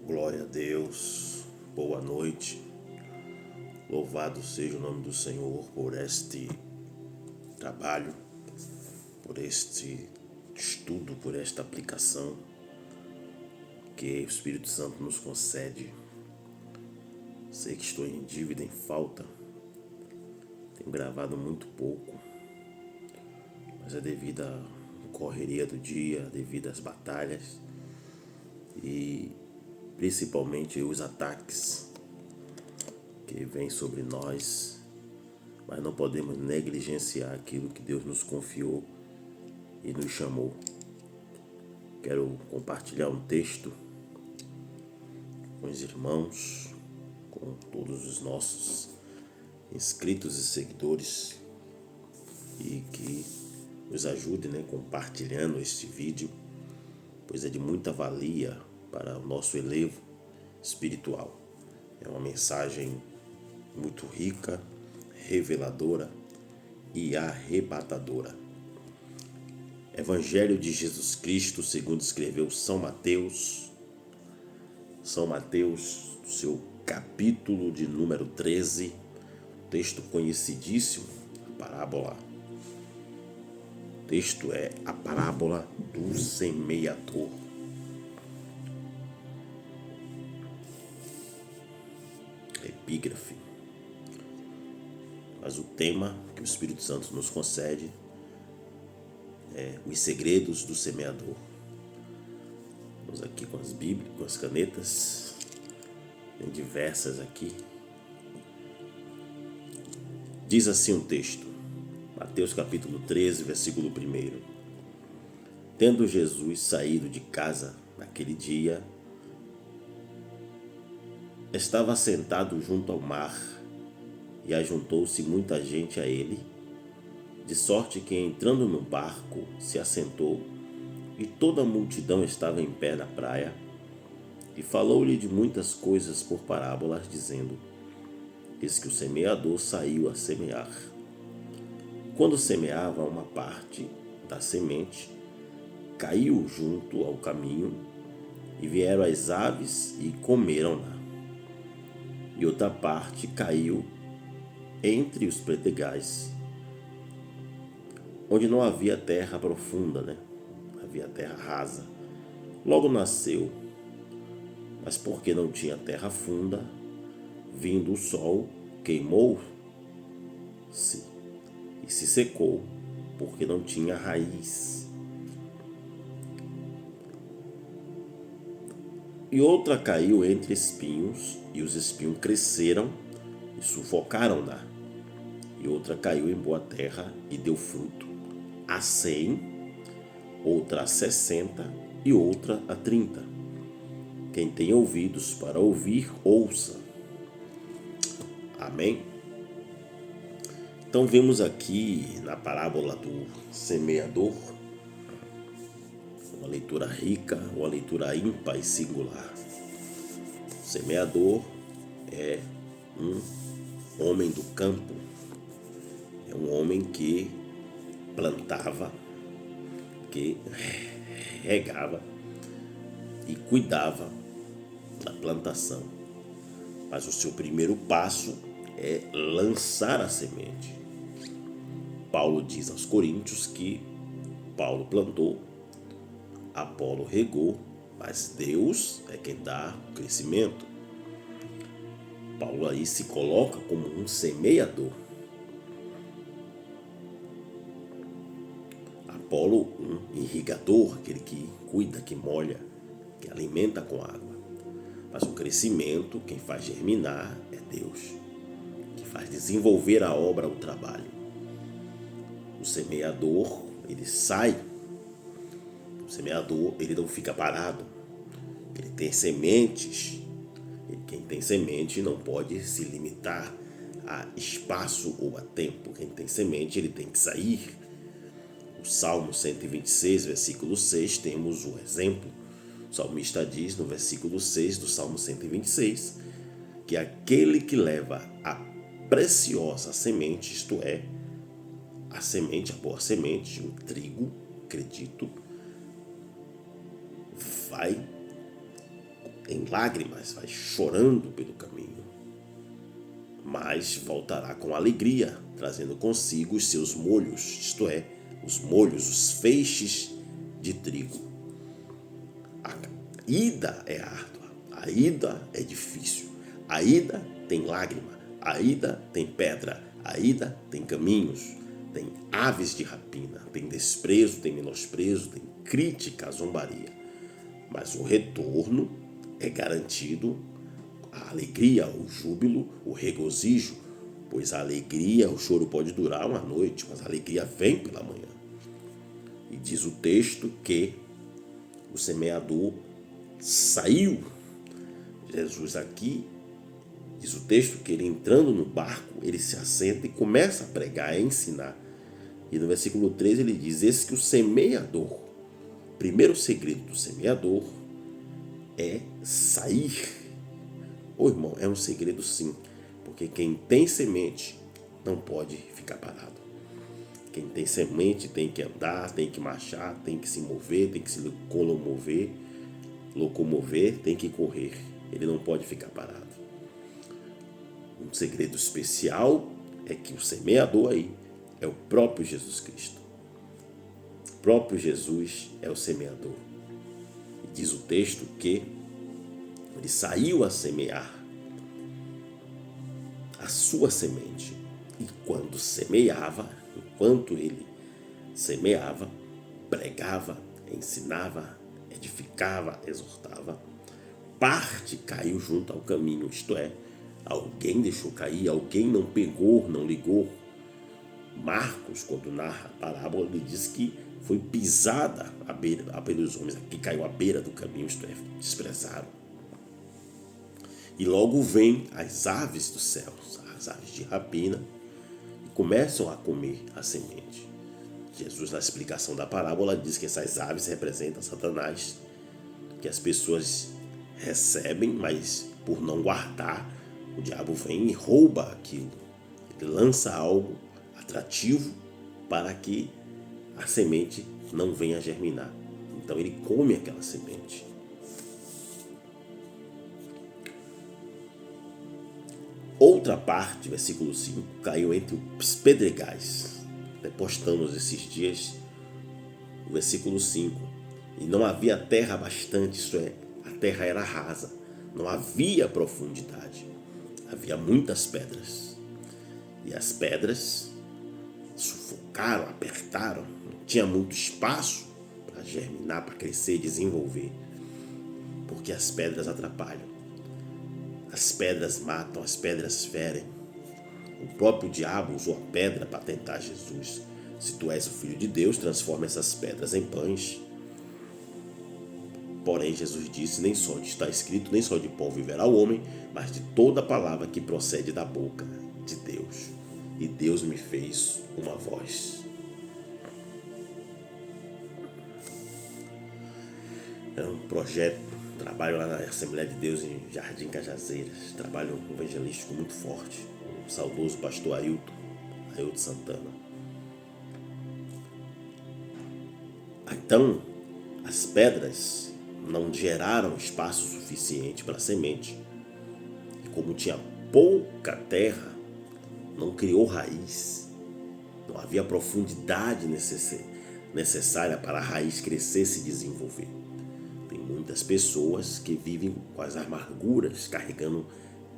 Glória a Deus, boa noite, louvado seja o nome do Senhor por este trabalho, por este estudo, por esta aplicação que o Espírito Santo nos concede. Sei que estou em dívida, em falta, tenho gravado muito pouco, mas é devido à correria do dia, devido às batalhas e principalmente os ataques que vêm sobre nós, mas não podemos negligenciar aquilo que Deus nos confiou e nos chamou. Quero compartilhar um texto com os irmãos, com todos os nossos inscritos e seguidores, e que nos ajude, compartilhando este vídeo, pois é de muita valia para o nosso elevo espiritual. É uma mensagem muito rica, reveladora e arrebatadora. Evangelho de Jesus Cristo, segundo escreveu São Mateus, do seu capítulo de número 13, texto conhecidíssimo, a parábola. O texto é a parábola do semeador. Epígrafe. Mas o tema que o Espírito Santo nos concede é os segredos do semeador. Vamos aqui com as Bíblias, com as canetas, tem diversas aqui. Diz assim um texto, Mateus capítulo 13, versículo 1. Tendo Jesus saído de casa naquele dia, estava sentado junto ao mar, e ajuntou-se muita gente a ele, de sorte que, entrando no barco, se assentou, e toda a multidão estava em pé na praia, e falou-lhe de muitas coisas por parábolas, dizendo: Eis que o semeador saiu a semear. Quando semeava, uma parte da semente caiu junto ao caminho, e vieram as aves e comeram-na. E outra parte caiu entre os pedregais, onde não havia terra profunda, havia terra rasa. Logo nasceu, mas porque não tinha terra funda, vindo o sol, queimou-se e se secou, porque não tinha raiz. E outra caiu entre espinhos, e os espinhos cresceram e sufocaram-na. E outra caiu em boa terra e deu fruto, a 100, outra a 60 e outra a 30. Quem tem ouvidos para ouvir, ouça. Amém? Então vemos aqui na parábola do semeador uma leitura rica, uma leitura ímpar e singular. O semeador é um homem do campo, é um homem que plantava, que regava e cuidava da plantação. Mas o seu primeiro passo é lançar a semente. Paulo diz aos Coríntios que Paulo plantou, Apolo regou, mas Deus é quem dá o crescimento. Paulo aí se coloca como um semeador. Apolo, um irrigador, aquele que cuida, que molha, que alimenta com água. Mas o crescimento, quem faz germinar, é Deus, que faz desenvolver a obra, o trabalho. O semeador, ele sai. O semeador, ele não fica parado. Ele tem sementes. E quem tem semente não pode se limitar a espaço ou a tempo. Quem tem semente, ele tem que sair. O Salmo 126, versículo 6, temos um exemplo. O salmista diz no versículo 6 do Salmo 126 que aquele que leva a preciosa semente, isto é, a semente, a boa semente, o trigo, acredito, vai em lágrimas, vai chorando pelo caminho, mas voltará com alegria, trazendo consigo os seus molhos, isto é, os molhos, os feixes de trigo. A ida é árdua, a ida é difícil, a ida tem lágrima, a ida tem pedra, a ida tem caminhos, tem aves de rapina, tem desprezo, tem menosprezo, tem crítica, zombaria. Mas o retorno é garantido, a alegria, o júbilo, o regozijo, pois a alegria, o choro pode durar uma noite, mas a alegria vem pela manhã. E diz o texto que o semeador saiu. Jesus aqui, diz o texto que ele entrando no barco, ele se assenta e começa a pregar, a ensinar. E no versículo 13 ele diz, esse que o semeador, primeiro segredo do semeador é sair. Ô irmão, é um segredo sim, porque quem tem semente não pode ficar parado. Quem tem semente tem que andar, tem que marchar, tem que se mover, tem que se locomover, tem que correr. Ele não pode ficar parado. Um segredo especial é que o semeador aí é o próprio Jesus Cristo. O próprio Jesus é o semeador. E diz o texto que ele saiu a semear a sua semente. E quando semeava, enquanto ele semeava, pregava, ensinava, edificava, exortava, parte caiu junto ao caminho, isto é, alguém deixou cair, alguém não pegou, não ligou. Marcos, quando narra a parábola, ele diz que foi pisada a beira dos homens, que caiu à beira do caminho, isto é, desprezaram. E logo vêm as aves dos céus, as aves de rapina, e começam a comer a semente. Jesus, na explicação da parábola, diz que essas aves representam Satanás, que as pessoas recebem, mas por não guardar, o diabo vem e rouba aquilo. Ele lança algo atrativo para que a semente não venha a germinar. Então ele come aquela semente. Outra parte, versículo 5, caiu entre os pedregais. Postamos esses dias o versículo 5. E não havia terra bastante, isto é, a terra era rasa. Não havia profundidade. Havia muitas pedras. E as pedras sufocaram, apertaram. Não tinha muito espaço para germinar, para crescer, desenvolver. Porque as pedras atrapalham. As pedras matam, as pedras ferem. O próprio diabo usou a pedra para tentar Jesus. Se tu és o Filho de Deus, transforma essas pedras em pães. Porém, Jesus disse, nem só está escrito, nem só de pão viverá o homem, mas de toda palavra que procede da boca de Deus. E Deus me fez uma voz. É um projeto, trabalho lá na Assembleia de Deus em Jardim Cajazeiras, trabalho evangelístico muito forte, o saudoso pastor Ailton Santana. Então, as pedras não geraram espaço suficiente para a semente, e como tinha pouca terra, não criou raiz, não havia profundidade necessária para a raiz crescer e se desenvolver. Tem muitas pessoas que vivem com as amarguras, carregando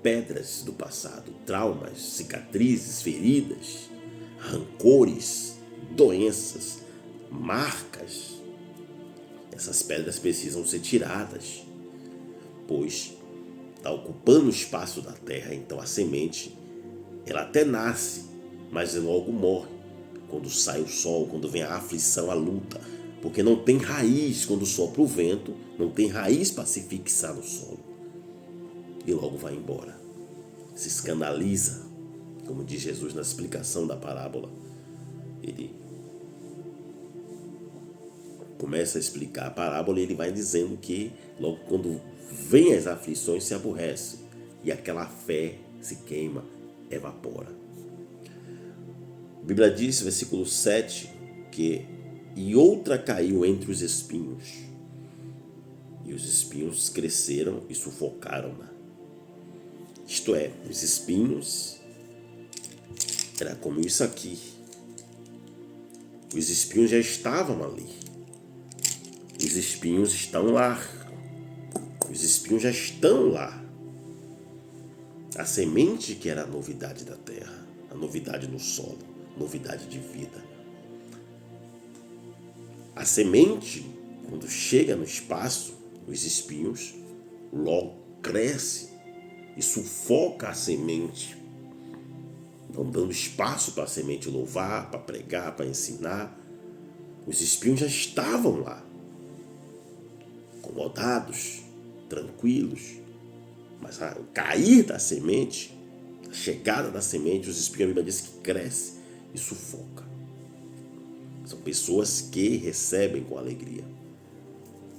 pedras do passado, traumas, cicatrizes, feridas, rancores, doenças, marcas. Essas pedras precisam ser tiradas, pois está ocupando o espaço da terra. Então a semente, ela até nasce, mas logo morre quando sai o sol, quando vem a aflição, a luta, porque não tem raiz. Quando sopra o vento, não tem raiz para se fixar no solo, e logo vai embora, se escandaliza, como diz Jesus na explicação da parábola. Ele começa a explicar a parábola e ele vai dizendo que logo quando vem as aflições se aborrece, e aquela fé se queima, evapora. A Bíblia diz, versículo 7, que e outra caiu entre os espinhos. e os espinhos cresceram e sufocaram-na. Isto é, os espinhos era como isso aqui. Os espinhos já estavam ali. Os espinhos estão lá. Os espinhos já estão lá. A semente que era a novidade da terra, a novidade no solo, novidade de vida. A semente, quando chega no espaço, os espinhos logo cresce e sufoca a semente, não dando espaço para a semente louvar, para pregar, para ensinar. Os espinhos já estavam lá, acomodados, tranquilos, mas o cair da semente, a chegada da semente, os espinhos, a Bíblia diz que cresce e sufoca. São pessoas que recebem com alegria,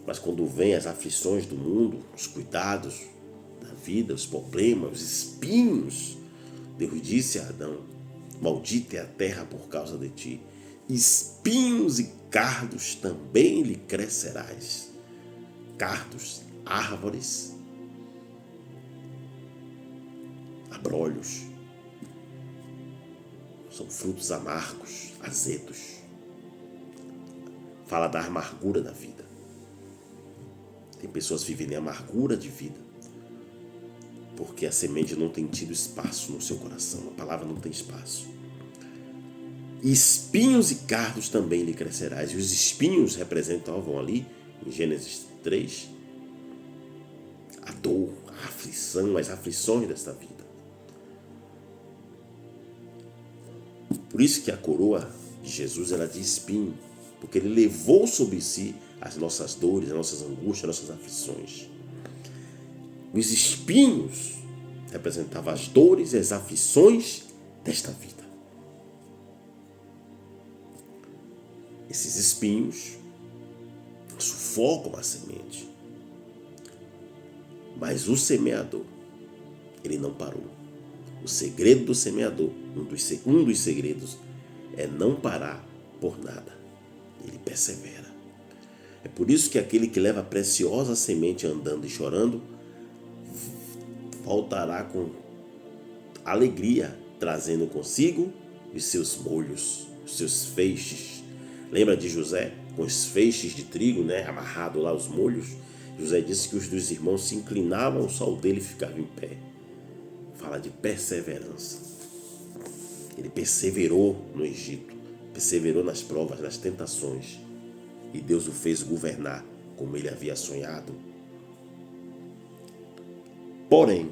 mas quando vêm as aflições do mundo, os cuidados da vida, os problemas, os espinhos, Deus disse a Adão: maldita é a terra por causa de ti, espinhos e cardos também lhe crescerás. Cardos, árvores, abrolhos, são frutos amargos, azedos. Fala da amargura da vida. Tem pessoas vivendo em amargura de vida porque a semente não tem tido espaço no seu coração, a palavra não tem espaço. Espinhos e cardos também lhe crescerás. E os espinhos representavam ali, em Gênesis 3, a dor, a aflição, as aflições desta vida. Por isso que a coroa de Jesus era de espinho, porque ele levou sobre si as nossas dores, as nossas angústias, as nossas aflições. Os espinhos representavam as dores e as aflições desta vida. Esses espinhos sufocam a semente. Mas o semeador, ele não parou. O segredo do semeador, um dos segredos, é não parar por nada. Ele persevera. É por isso que aquele que leva a preciosa semente andando e chorando, voltará com alegria, trazendo consigo os seus molhos, os seus feixes. Lembra de José, com os feixes de trigo, amarrado lá os molhos? José disse que os dois irmãos se inclinavam, só o dele ficava em pé. Fala de perseverança. Ele perseverou no Egito, perseverou nas provas, nas tentações, e Deus o fez governar como ele havia sonhado. Porém,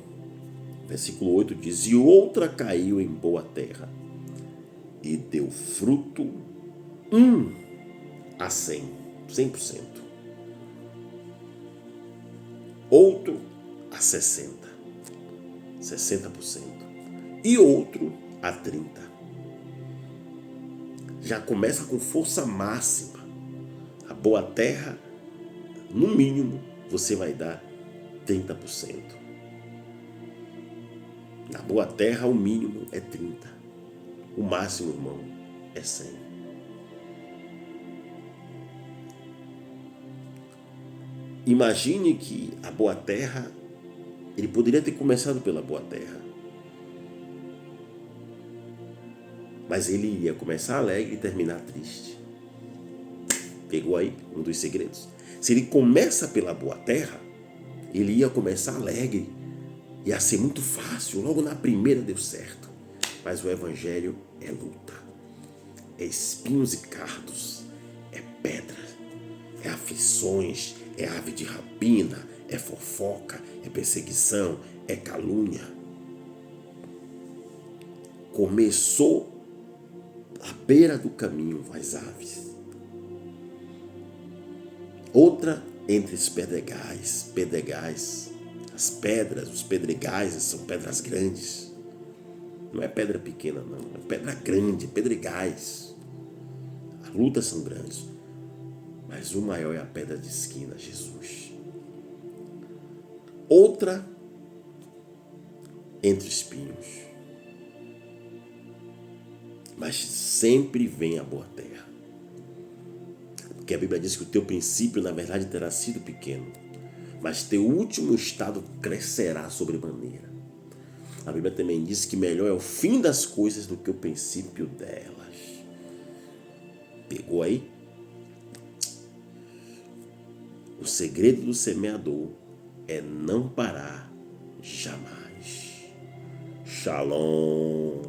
versículo 8 diz: e outra caiu em boa terra e deu fruto 100%. Outro a 60%. E outro a 30%. Já começa com força máxima. A boa terra, no mínimo, você vai dar 30%. Na boa terra, o mínimo é 30%. O máximo, irmão, é 100%. Imagine que a boa terra, ele poderia ter começado pela boa terra, mas ele iria começar alegre e terminar triste. Pegou aí um dos segredos? Se ele começa pela boa terra, ele ia começar alegre, ia ser muito fácil, logo na primeira deu certo. Mas o evangelho é luta, é espinhos e cardos, é pedra, é aflições, é ave de rapina, é fofoca, é perseguição, é calúnia. Começou à beira do caminho as aves. Outra entre os pedregais, as pedras, os pedregais são pedras grandes. Não é pedra pequena, não, é pedra grande, pedregais. As lutas são grandes, mas o maior é a pedra de esquina, Jesus. Outra entre espinhos, mas sempre vem a boa terra. Porque a Bíblia diz que o teu princípio, na verdade, terá sido pequeno. mas teu último estado crescerá sobremaneira. A Bíblia também diz que melhor é o fim das coisas do que o princípio delas. Pegou aí? O segredo do semeador é não parar jamais. Shalom.